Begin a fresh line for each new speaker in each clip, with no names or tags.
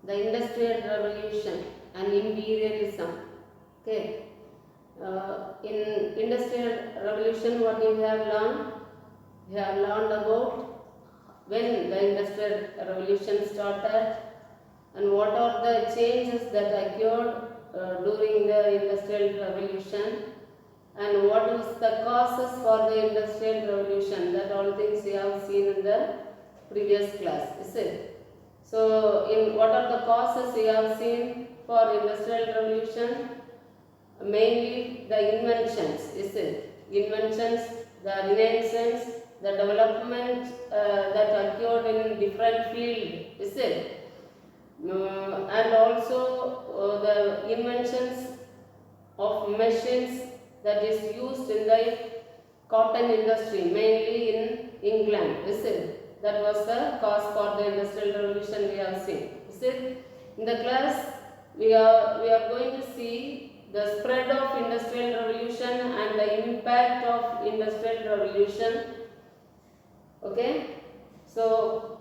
the Industrial Revolution and imperialism. Okay. In Industrial Revolution, what you have learned? You have learned about when the Industrial Revolution started and what are the changes that occurred during the Industrial Revolution and what is the causes for the Industrial Revolution. That all things we have seen in the previous class, is it? So, in what are the causes we have seen for Industrial Revolution? Mainly the inventions, is it? Inventions, the renaissance, the development that occurred in different fields, is it? And also the inventions of machines that is used in the cotton industry, mainly in England, is it? That was the cause for the Industrial Revolution we have seen, is it? In the class, we are going to see the spread of Industrial Revolution and the impact of Industrial Revolution. Okay, so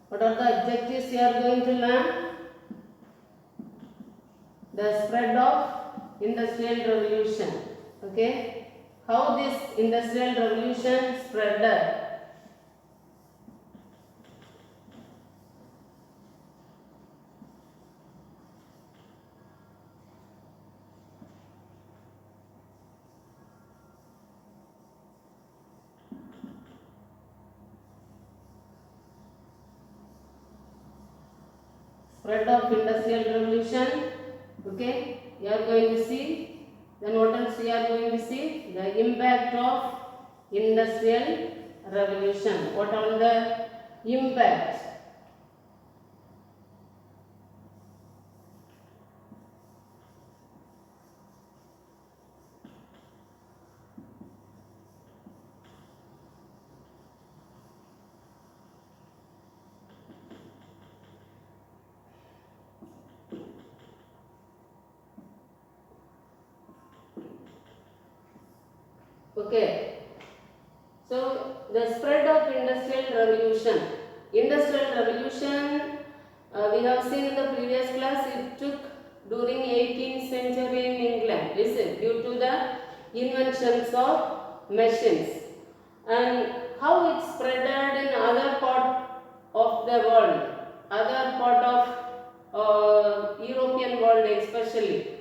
what are the objectives you are going to learn? The spread of Industrial Revolution. Okay, how this Industrial Revolution spread? Spread of Industrial Revolution. Okay, you are going to see. Then what else we are going to see? The impact of Industrial Revolution. What are the impact? Okay, so the spread of Industrial Revolution. Industrial Revolution, we have seen in the previous class, it took during 18th century in England, is it? Due to the inventions of machines. And how it spreaded in other part of the world, other part of European world especially.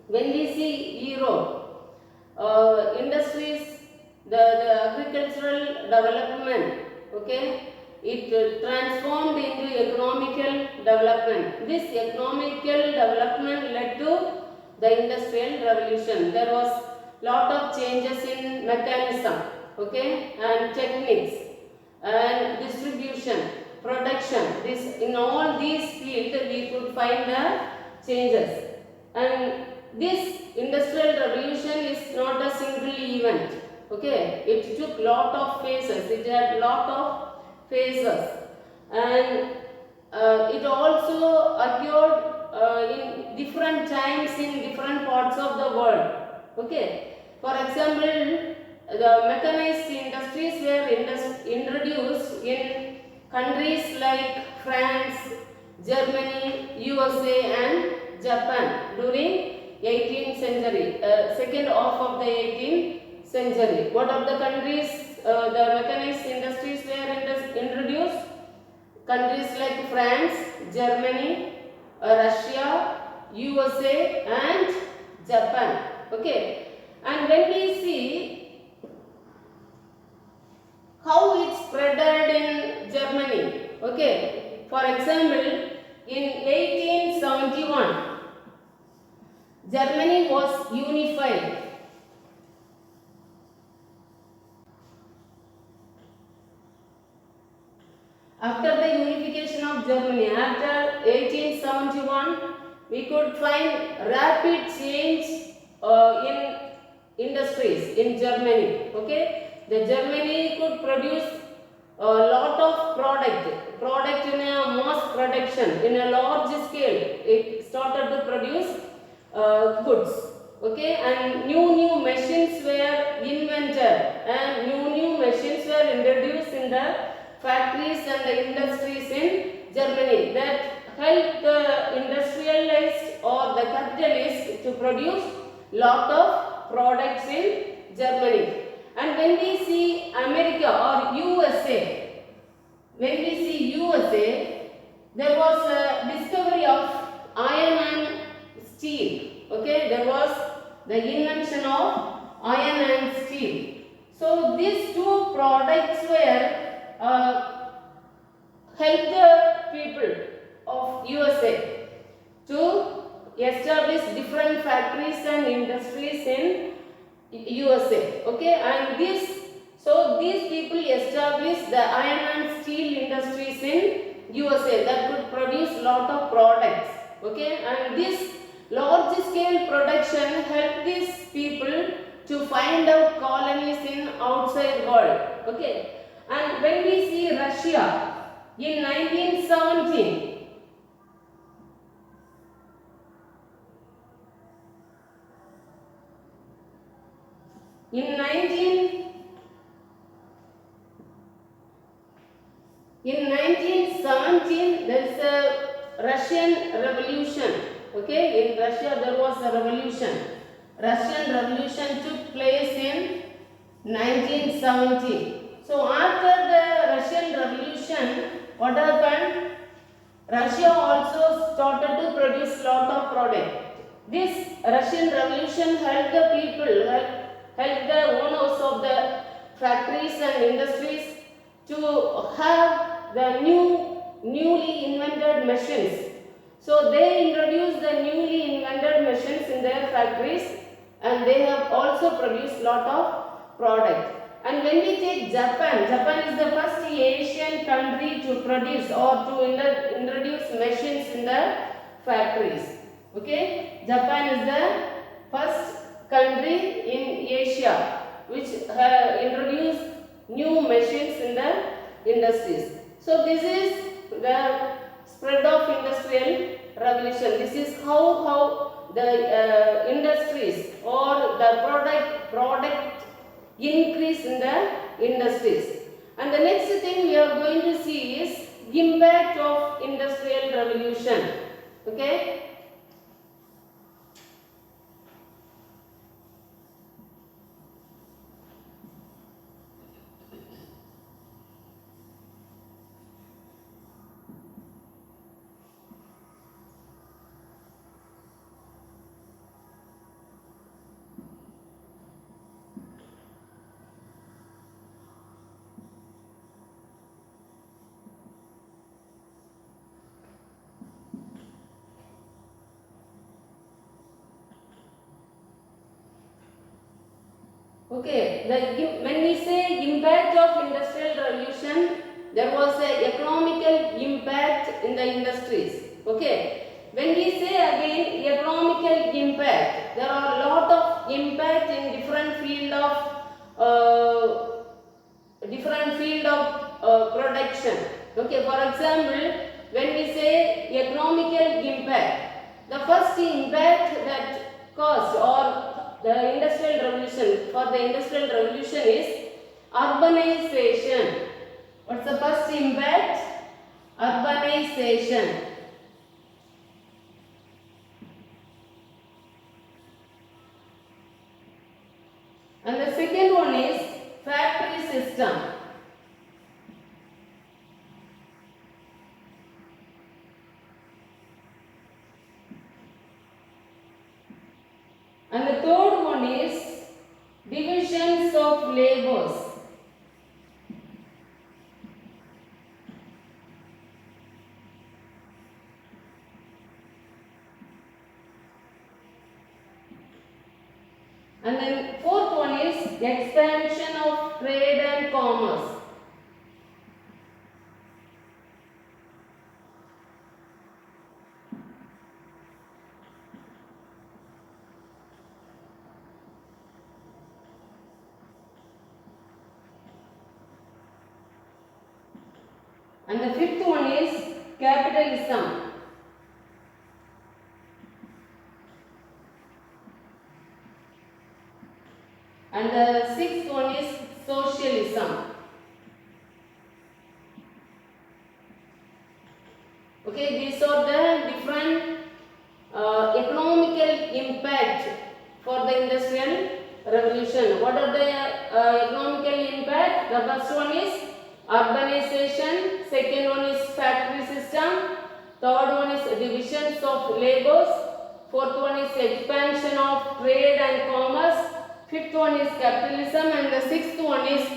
When we see Europe, industries, the agricultural development, okay, it transformed into economical development. This economical development led to the Industrial Revolution. There was lot of changes in mechanism, okay, and techniques and distribution, production. This in all these fields we could find the changes. And this Industrial Revolution is not a single event. Okay, it took lot of phases. It had lot of phases, and it also occurred in different times in different parts of the world. Okay, for example, the mechanized industries were introduced in countries like France, Germany, USA, and Japan during 18th century, second half of the 18th century. What of the countries the mechanized industries were introduced? Countries like France, Germany, Russia, USA, and Japan. Okay, and when we see how it spreaded in Germany, okay, for example, in 1871, Germany was unified. After the unification of Germany, after 1871, we could find rapid change in industries in Germany. Okay, the Germany could produce a lot of product in a mass production in a large scale. It started to produce goods. Okay, and new machines were invented and new machines were introduced in the factories and the industries in Germany that helped the industrialists or the capitalists to produce lot of products in Germany. And when we see America or USA, there was a discovery of iron and steel. Okay, there was the invention of iron and steel. So these two products were help the people of USA to establish different factories and industries in USA. Okay, and these people established the iron and steel industries in USA that could produce lot of products. Okay, and this large scale production helped these people to find out colonies in outside world. Okay, and when we see Russia in 1917, in 1917 there is a Russian revolution. Okay, in Russia there was a revolution. Russian revolution took place in 1917. So after the Russian revolution, what happened? Russia also started to produce lot of product. This Russian revolution helped the people, helped the owners of the factories and industries to have the newly invented machines. So they introduced the newly invented machines in their factories and they have also produced lot of product. And when we take Japan, Japan is the first Asian country to produce or to introduce machines in the factories. Okay, Japan is the first country in Asia which introduced new machines in the industries. So this is the spread of industrial revolution. This is how the industries or the product increase in the industries. And the next thing we are going to see is impact of industrial revolution. Okay. Okay, when we say impact of industrial revolution, there was a economical impact in the industries. Okay, when we say again economical impact, there are a lot of impact in different field of production. Okay, for example, when we say economical impact, the first impact that caused or the industrial revolution, for the industrial revolution is urbanization. What's the first impact? Urbanization. And the second one is factory system. And the third one is divisions of labors. And then fourth one is expansion of trade and commerce. And the fifth one is capitalism. And the sixth one is socialism. Okay, these are the different economical impact for the industrial revolution. What are the economical impact? The first one is urbanization, second one is factory system, third one is divisions of labors, fourth one is expansion of trade and commerce, fifth one is capitalism, and the sixth one is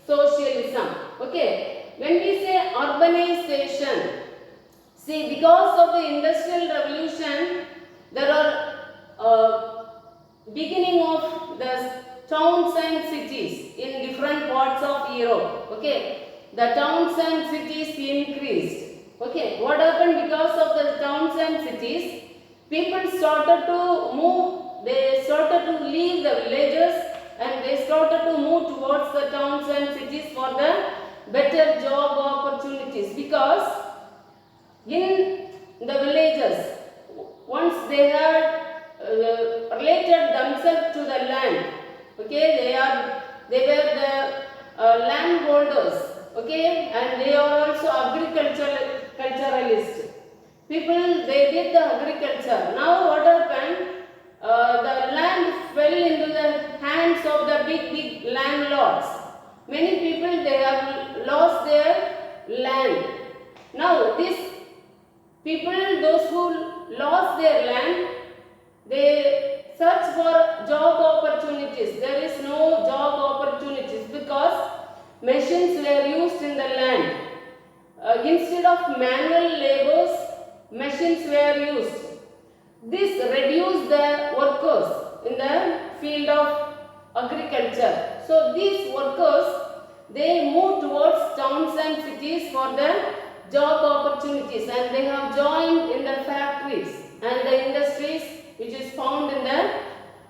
socialism. Okay, when we say urbanization, see, because of the industrial revolution, there are beginning of the towns and cities in different parts of Europe. Okay, the towns and cities increased. Okay, what happened because of the towns and cities? People started to move. They started to leave the villages and they started to move towards the towns and cities for the better job opportunities, because in the villages, once they had related themselves to the land, okay, they were the landholders, okay, and they are also agriculturalists. People, they did the agriculture. Now what happened? The land fell into the hands of the big landlords. Many people, they have lost their land. Now this people, those who lost their land, they search for job opportunities. There is no job opportunities because machines were used in the land. Instead of manual labors, machines were used. This reduced the workers in the field of agriculture. So these workers, they moved towards towns and cities for the job opportunities, and they have joined in the factories and the industries which is found in the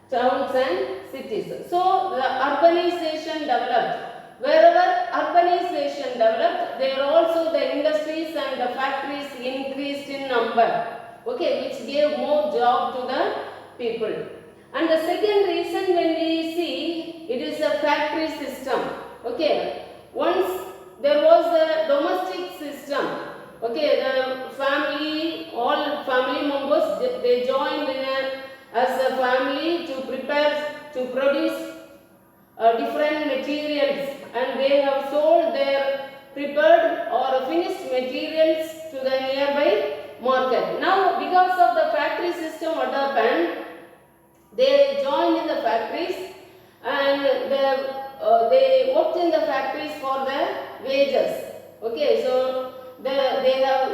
towns and cities. So the urbanization developed. Wherever urbanization developed, there also the industries and the factories increased in number. Okay, which gave more job to the people. And the second reason, when we see, it is a factory system. Okay, once there was a domestic system. Okay, the family, all family members, they joined as a family to produce different materials, and they have sold their prepared or finished materials to the nearby market. Now, because of the factory system, what happened? They joined in the factories and they worked in the factories for the wages. Okay, so they have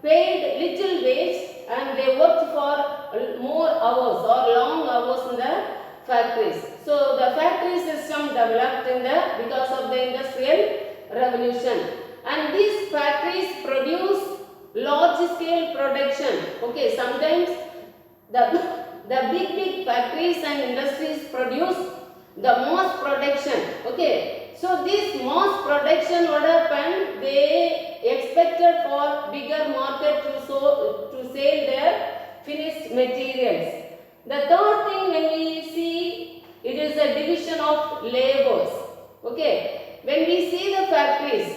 paid little wage and they worked for more hours or long hours in the factories. So the factory system developed because of the industrial revolution, and these factories produce large scale production. Okay, sometimes the big factories and industries produce the mass production. Okay, so this mass production, what happened? They expected for bigger market to sell their finished materials. The third thing, when we see, it is a division of labors. Okay, when we see the factories,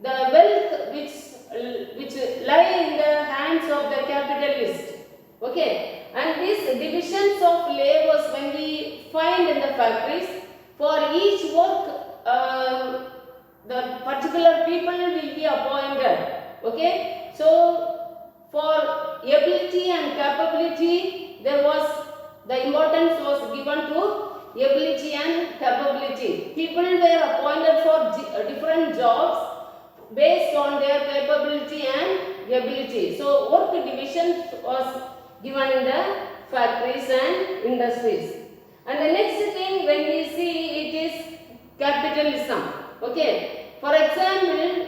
the wealth which lie in the hands of the capitalist. Okay, and these divisions of labors, when we find in the factories, for each work the particular people will be appointed. Okay, so for ability and capability, the importance was given to ability and capability. People were appointed for different jobs based on their capability and ability. So work division was given in the factories and industries. And the next thing, when we see, it is capitalism. Okay, for example,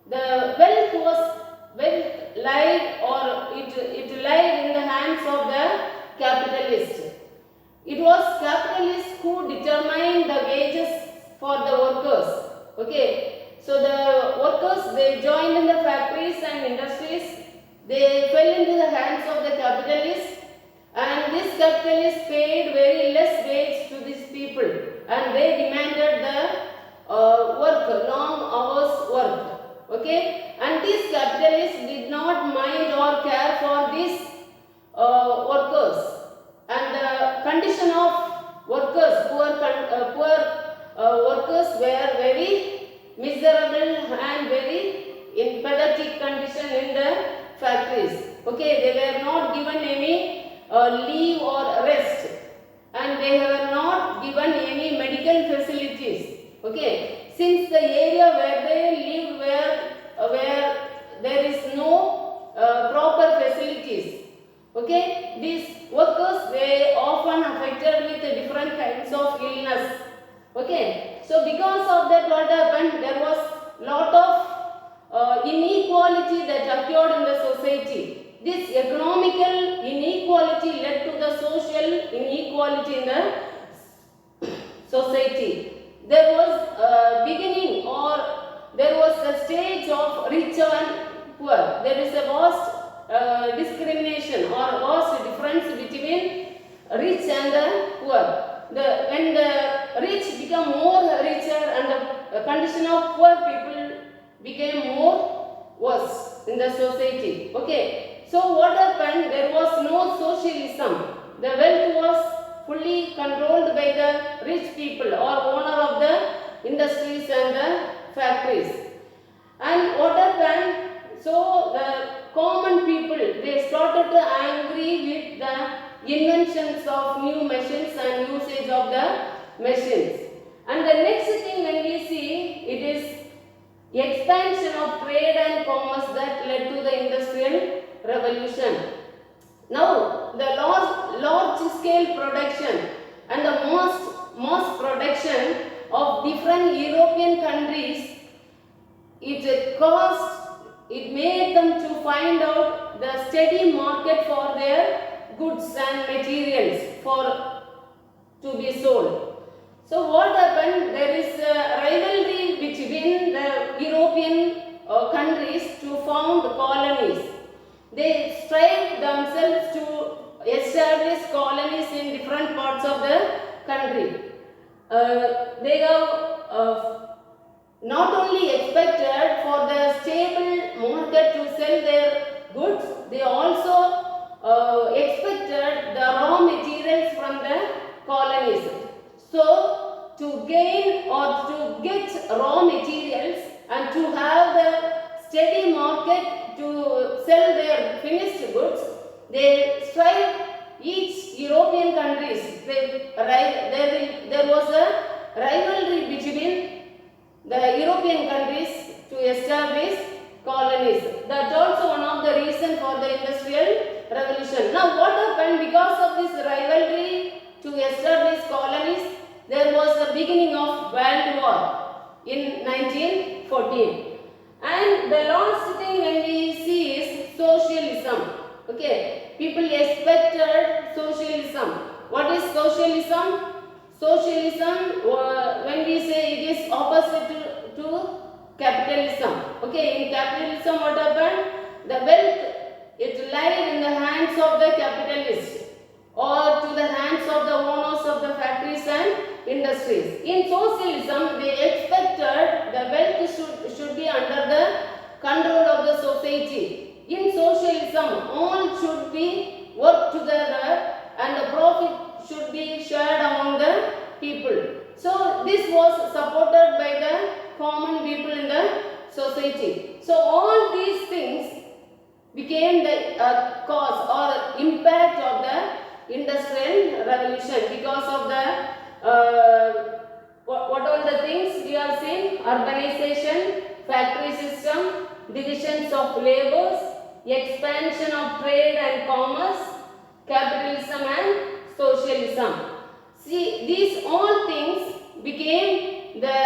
the wealth lied, or it lied in the hands of the capitalist. It was capitalists who determined the wages for the workers. Okay, So the workers, they joined in the factories and industries. They fell into the hands of the capitalists, and these capitalists paid very less wage to these people, and they demanded the work, long hours work. Okay, and these capitalists did not mind or care for these workers, and the condition of workers, poor workers were very miserable and very in pathetic condition in the factories. Okay, they were not given any leave or rest, and they were not given any medical facilities. Okay, since the area where they lived where there is no proper facilities. Okay, these workers were often affected with different kinds of illness. Okay, so because of that, what happened? There was lot of inequality that occurred in the society. This economical inequality led to the social inequality in the society. There was a beginning, or there was a stage of rich and poor. There is a vast discrimination or vast difference between rich and the poor. When the rich become more richer and the condition of poor people became more worse in the society. Okay, so what happened? There was no socialism. The wealth was fully controlled by the rich people or owner of the industries and the factories. And what happened? So the common people, they started to angry with the inventions of new machines and usage of the machines. And the next thing when we see, it is expansion of trade and commerce that led to the industrial revolution. Now the large scale production and the mass production of different European countries, it made them to find out the steady market for their goods and materials to be sold. So what happened? There is a rivalry between the European countries to found colonies. They strive themselves to establish colonies in different parts of the country. They have not only expected for the stable market to sell their goods, they also expected the raw materials from the colonies. So to gain or to get raw materials and to have the steady market to sell their finished goods, they strive, each European countries, there was a rivalry between the European countries to establish colonies. That's also one of the reasons for the industrial revolution. Now what happened? Because of this rivalry to establish colonies, there was a beginning of World War in 1914. And the last thing when we see is socialism. Okay, people expected socialism. What is socialism? Socialism, when we say it is opposite to capitalism. Okay, in capitalism what happened? The wealth, it lied in the hands of the capitalists or to the hands of the owners of the factories and industries. In socialism, they expected the wealth should be under the control of the society. In socialism, all should be work together and the profit should be shared among the people. So this was supported by the common people in the society. So all these things became the cause or impact of the industrial revolution because of the what all the things we have seen: urbanization, factory system, divisions of labors, expansion of trade and commerce, capitalism and socialism. See, these all things became the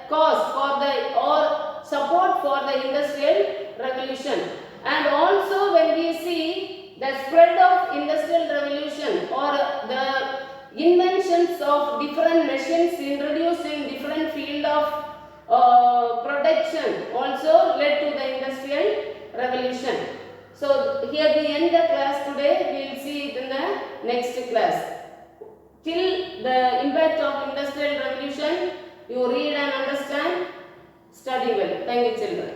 cause for the or support for the industrial revolution. And also when we see the spread of industrial revolution or the inventions of different machines introduced in different field of production revolution also led to the industrial revolution. So here we end the class today. We will see it in the next class. Till the impact of industrial revolution, you read and understand, study well. Thank you, children.